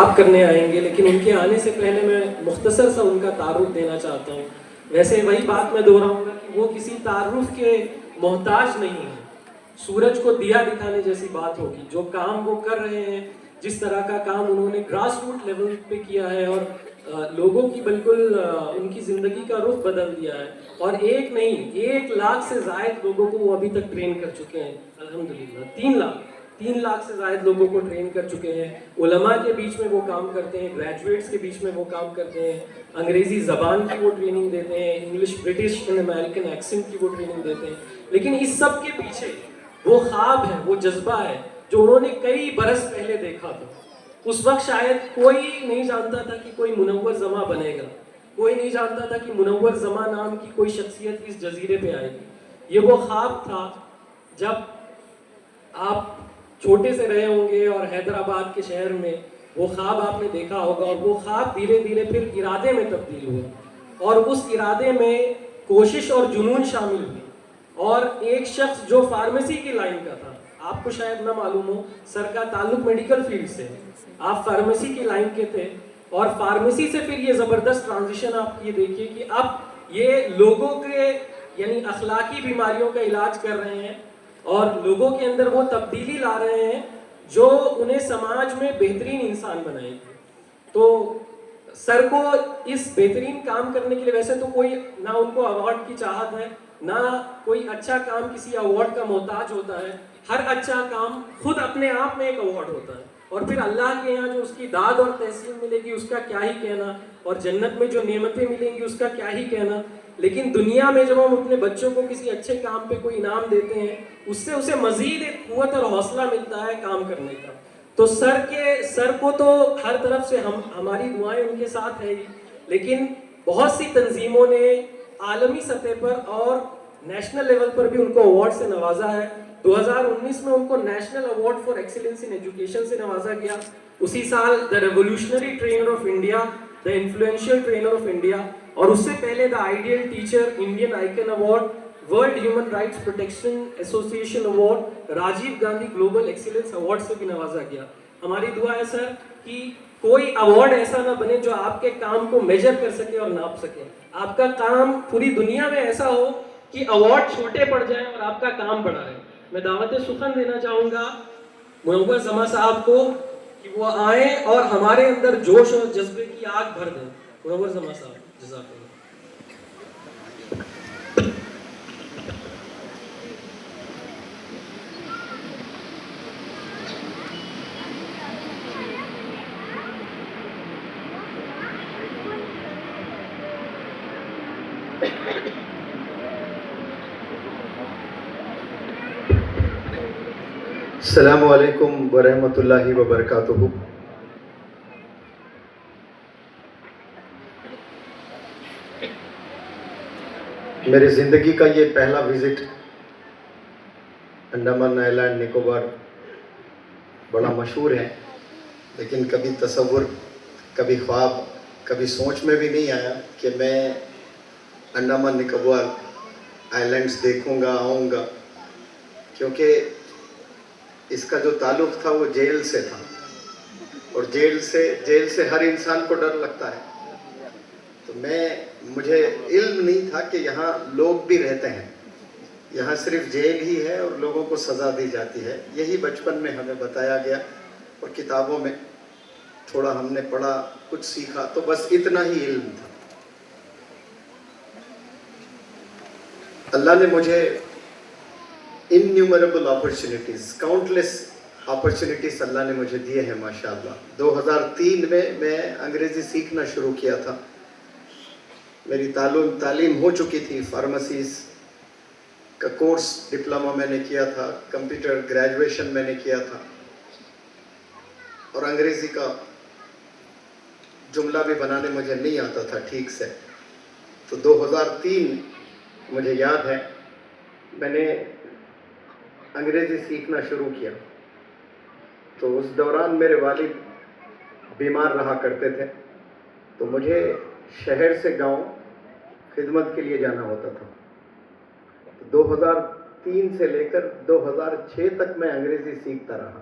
خطاب کرنے آئیں گے، لیکن ان کے آنے سے پہلے میں مختصر سا ان کا تعارف دینا چاہتا ہوں. ویسے وہی بات میں دہراؤں گا کہ وہ کسی تعارف کے محتاج نہیں ہیں. سورج کو دیا دکھانے جیسی بات ہوگی. جو کام وہ کر رہے ہیں، جس طرح کا کام انہوں نے گراس روٹ لیول پہ کیا ہے اور لوگوں کی بالکل ان کی زندگی کا رخ بدل دیا ہے. اور ایک نہیں، 1 لاکھ سے زائد لوگوں کو وہ ابھی تک ٹرین کر چکے ہیں. الحمدللہ 3 لاکھ سے زائد لوگوں کو ٹرین کر چکے ہیں. علماء کے بیچ میں وہ کام کرتے ہیں، گریجویٹس کے بیچ میں وہ کام کرتے ہیں، انگریزی زبان کی وہ ٹریننگ دیتے ہیں، English British and American accent کی وہ ٹریننگ دیتے ہیں. لیکن اس سب کے پیچھے وہ خواب ہے، وہ جذبہ ہے جو انہوں نے کئی برس پہلے دیکھا تھا. اس وقت شاید کوئی نہیں جانتا تھا کہ کوئی منور زماں بنے گا، کوئی نہیں جانتا تھا کہ منور زماں نام کی کوئی شخصیت اس جزیرے پہ آئے گی. یہ وہ خواب تھا جب آپ چھوٹے سے رہے ہوں گے اور حیدرآباد کے شہر میں وہ خواب آپ نے دیکھا ہوگا، اور وہ خواب دھیرے دھیرے پھر ارادے میں تبدیل ہوا، اور اس ارادے میں کوشش اور جنون شامل ہوئی. اور ایک شخص جو فارمیسی کی لائن کا تھا، آپ کو شاید نہ معلوم ہو، سر کا تعلق میڈیکل فیلڈ سے، آپ فارمیسی کی لائن کے تھے، اور فارمیسی سے پھر یہ زبردست ٹرانزیشن آپ یہ دیکھیے کہ اب یہ لوگوں کے یعنی اخلاقی بیماریوں کا علاج کر رہے ہیں اور لوگوں کے اندر وہ تبدیلی لا رہے ہیں جو انہیں سماج میں بہترین انسان بنائے گی. تو سر کو اس بہترین کام کرنے کے لیے ویسے تو کوئی نہ ان کو ایوارڈ کی چاہت ہے، نہ کوئی اچھا کام کسی ایوارڈ کا محتاج ہوتا ہے. ہر اچھا کام خود اپنے آپ میں ایک ایوارڈ ہوتا ہے، اور پھر اللہ کے یہاں جو اس کی داد اور تحسین ملے گی اس کا کیا ہی کہنا، اور جنت میں جو نعمتیں ملیں گی اس کا کیا ہی کہنا. لیکن دنیا میں جب ہم اپنے بچوں کو کسی اچھے کام پہ کوئی انعام دیتے ہیں، اس سے اسے مزید ایک قوت اور حوصلہ ملتا ہے کام کرنے کا. تو سر کو تو ہر طرف سے ہماری دعائیں ان کے ساتھ ہے ہی، لیکن بہت سی تنظیموں نے عالمی سطح پر اور نیشنل لیول پر بھی ان کو ایوارڈ سے نوازا ہے. 2019 میں ان کو national award for excellence in education سے نوازا گیا. اسی سال the revolutionary trainer of India, the influential trainer of India, اور اس سے پہلے the ideal teacher Indian icon award, world human rights protection association award, Rajiv Gandhi global excellence award سے بھی نوازا گیا. ہماری دعا ہے سر کہ کوئی ایوارڈ ایسا نہ بنے جو آپ کے کام کو میجر کر سکے اور ناپ سکے. آپ کا کام پوری دنیا میں ایسا ہو کہ ایوارڈ چھوٹے پڑ جائیں اور آپ کا کام بڑا رہے. میں دعوت سخن دینا چاہوں گا منور زماں صاحب کو کہ وہ آئیں اور ہمارے اندر جوش اور جذبے کی آگ بھر دیں. منور زماں صاحب، جزاک اللہ. السلام علیکم ورحمۃ اللہ وبرکاتہ. میری زندگی کا یہ پہلا وزٹ انڈمان آئیلینڈ نکوبار بڑا مشہور ہے، لیکن کبھی تصور، کبھی خواب، کبھی سوچ میں بھی نہیں آیا کہ میں انڈمان نکوبار آئیلینڈس دیکھوں گا، آؤں گا، کیونکہ اس کا جو تعلق تھا وہ جیل سے تھا، اور جیل سے ہر انسان کو ڈر لگتا ہے. تو مجھے علم نہیں تھا کہ یہاں لوگ بھی رہتے ہیں، یہاں صرف جیل ہی ہے اور لوگوں کو سزا دی جاتی ہے. یہی بچپن میں ہمیں بتایا گیا اور کتابوں میں تھوڑا ہم نے پڑھا، کچھ سیکھا، تو بس اتنا ہی علم تھا. اللہ نے مجھے انیومریبل اپرچونیٹیز، کاؤنٹلیس اپرچونیٹیز اللہ نے مجھے دیے ہیں ماشاءاللہ. 2003 میں انگریزی سیکھنا شروع کیا تھا. میری تعلیم ہو چکی تھی، فارمیسیز کا کورس ڈپلومہ میں نے کیا تھا، کمپیوٹر گریجویشن میں نے کیا تھا، اور انگریزی کا جملہ بھی بنانے مجھے نہیں آتا تھا ٹھیک سے. تو 2003 مجھے یاد ہے میں نے انگریزی سیکھنا شروع کیا. تو اس دوران میرے والد بیمار رہا کرتے تھے، تو مجھے شہر سے گاؤں خدمت کے لیے جانا ہوتا تھا. 2003 سے لے کر 2006 تک میں انگریزی سیکھتا رہا.